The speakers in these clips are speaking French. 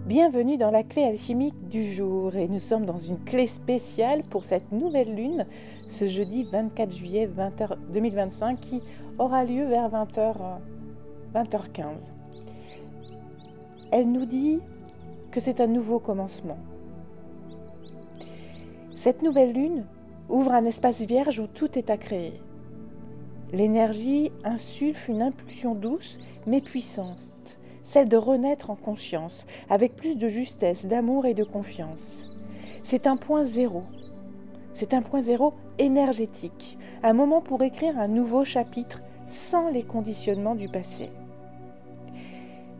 Bienvenue dans la clé alchimique du jour et nous sommes dans une clé spéciale pour cette nouvelle lune ce jeudi 24 juillet 2025 qui aura lieu vers 20h15. Elle nous dit que c'est un nouveau commencement. Cette nouvelle lune ouvre un espace vierge où tout est à créer. L'énergie insuffle une impulsion douce mais puissante, celle de renaître en conscience, avec plus de justesse, d'amour et de confiance. C'est un point zéro. C'est un point zéro énergétique, un moment pour écrire un nouveau chapitre sans les conditionnements du passé.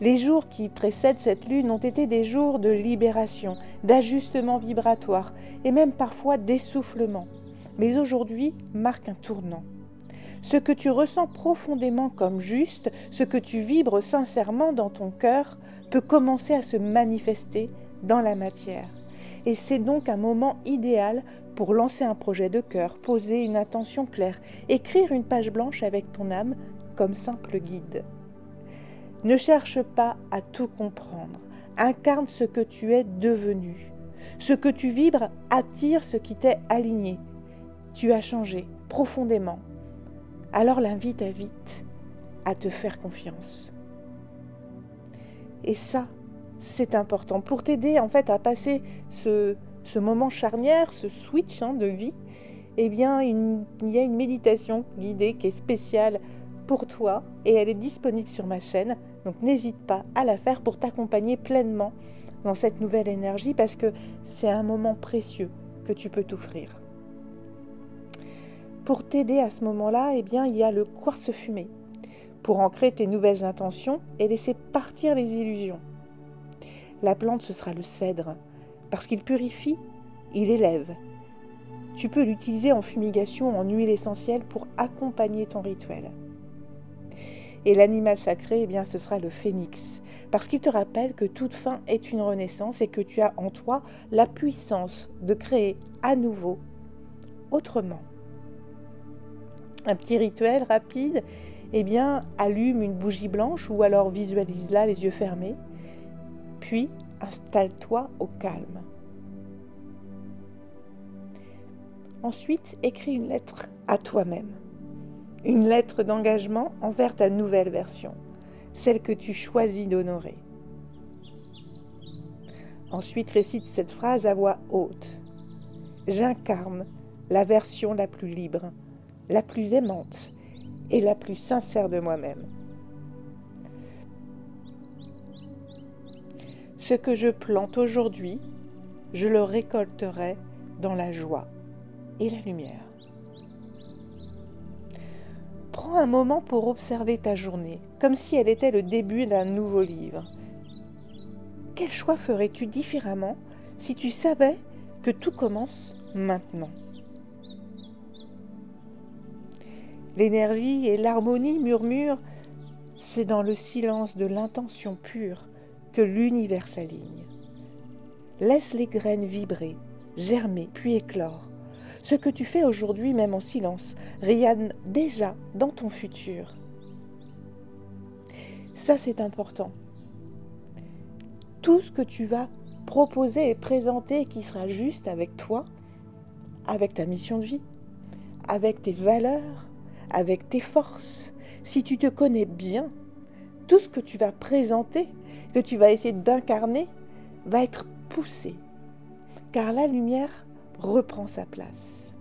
Les jours qui précèdent cette lune ont été des jours de libération, d'ajustement vibratoire et même parfois d'essoufflement. Mais aujourd'hui marque un tournant. Ce que tu ressens profondément comme juste, ce que tu vibres sincèrement dans ton cœur, peut commencer à se manifester dans la matière. Et c'est donc un moment idéal pour lancer un projet de cœur, poser une intention claire, écrire une page blanche avec ton âme comme simple guide. Ne cherche pas à tout comprendre. Incarne ce que tu es devenu. Ce que tu vibres attire ce qui t'est aligné. Tu as changé profondément. Alors t'invite à te faire confiance. Et ça, c'est important pour t'aider en fait à passer ce moment charnière, ce switch de vie. Eh bien, il y a une méditation guidée qui est spéciale pour toi et elle est disponible sur ma chaîne. Donc n'hésite pas à la faire pour t'accompagner pleinement dans cette nouvelle énergie parce que c'est un moment précieux que tu peux t'offrir. Pour t'aider à ce moment-là, eh bien, il y a le quartz fumé pour ancrer tes nouvelles intentions et laisser partir les illusions. La plante, ce sera le cèdre parce qu'il purifie, il élève. Tu peux l'utiliser en fumigation, en huile essentielle pour accompagner ton rituel. Et l'animal sacré, eh bien, ce sera le phénix parce qu'il te rappelle que toute fin est une renaissance et que tu as en toi la puissance de créer à nouveau, autrement. Un petit rituel rapide, eh bien, allume une bougie blanche ou alors visualise-la les yeux fermés, puis installe-toi au calme. Ensuite, écris une lettre à toi-même, une lettre d'engagement envers ta nouvelle version, celle que tu choisis d'honorer. Ensuite, récite cette phrase à voix haute. J'incarne la version la plus libre, la plus aimante et la plus sincère de moi-même. Ce que je plante aujourd'hui, je le récolterai dans la joie et la lumière. Prends un moment pour observer ta journée, comme si elle était le début d'un nouveau livre. Quel choix ferais-tu différemment si tu savais que tout commence maintenant ? L'énergie et l'harmonie murmurent, c'est dans le silence de l'intention pure que l'univers s'aligne. Laisse les graines vibrer, germer, puis éclore. Ce que tu fais aujourd'hui, même en silence, rayonne déjà dans ton futur. Ça, c'est important. Tout ce que tu vas proposer et présenter qui sera juste avec toi, avec ta mission de vie, avec tes valeurs, avec tes forces, si tu te connais bien, tout ce que tu vas présenter, que tu vas essayer d'incarner, va être poussé, car la lumière reprend sa place.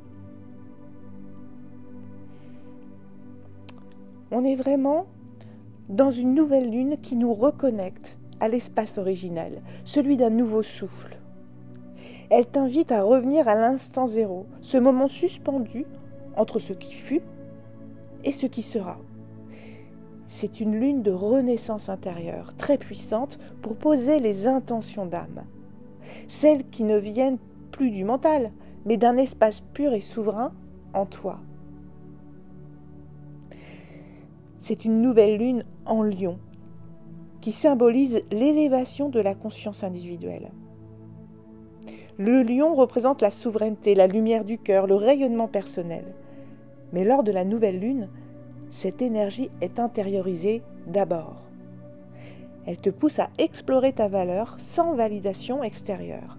On est vraiment dans une nouvelle lune qui nous reconnecte à l'espace original, celui d'un nouveau souffle. Elle t'invite à revenir à l'instant zéro, ce moment suspendu entre ce qui fut et ce qui sera. C'est une lune de renaissance intérieure, très puissante pour poser les intentions d'âme. Celles qui ne viennent plus du mental, mais d'un espace pur et souverain en toi. C'est une nouvelle lune en Lion, qui symbolise l'élévation de la conscience individuelle. Le lion représente la souveraineté, la lumière du cœur, le rayonnement personnel. Mais lors de la nouvelle lune, cette énergie est intériorisée d'abord. Elle te pousse à explorer ta valeur sans validation extérieure.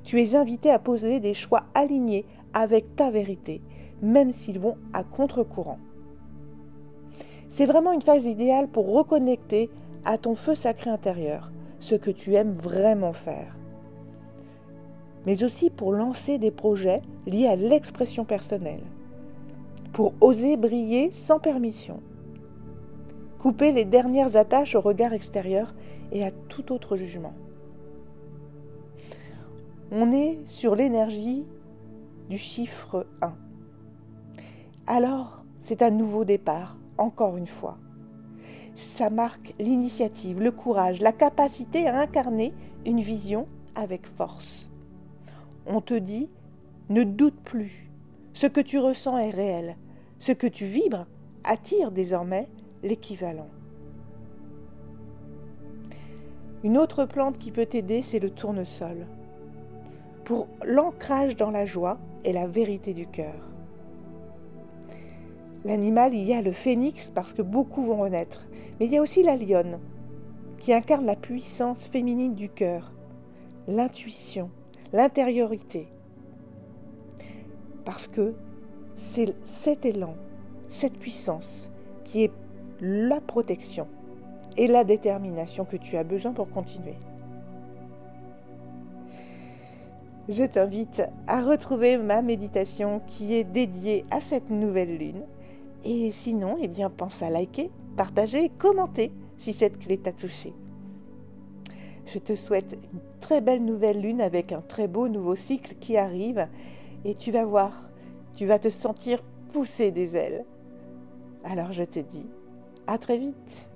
Tu es invité à poser des choix alignés avec ta vérité, même s'ils vont à contre-courant. C'est vraiment une phase idéale pour reconnecter à ton feu sacré intérieur, ce que tu aimes vraiment faire. Mais aussi pour lancer des projets liés à l'expression personnelle, pour oser briller sans permission, couper les dernières attaches au regard extérieur et à tout autre jugement. On est sur l'énergie du chiffre 1. Alors, c'est un nouveau départ, encore une fois. Ça marque l'initiative, le courage, la capacité à incarner une vision avec force. On te dit, ne doute plus, ce que tu ressens est réel, ce que tu vibres attire désormais l'équivalent. Une autre plante qui peut t'aider, c'est le tournesol, pour l'ancrage dans la joie et la vérité du cœur. L'animal, il y a le phénix parce que beaucoup vont renaître, mais il y a aussi la lionne qui incarne la puissance féminine du cœur, l'intuition, l'intériorité. Parce que c'est cet élan, cette puissance qui est la protection et la détermination que tu as besoin pour continuer. Je t'invite à retrouver ma méditation qui est dédiée à cette nouvelle lune. Et sinon, pense à liker, partager et commenter si cette clé t'a touché. Je te souhaite une très belle nouvelle lune avec un très beau nouveau cycle qui arrive. Et tu vas voir, tu vas te sentir pousser des ailes. Alors je te dis à très vite.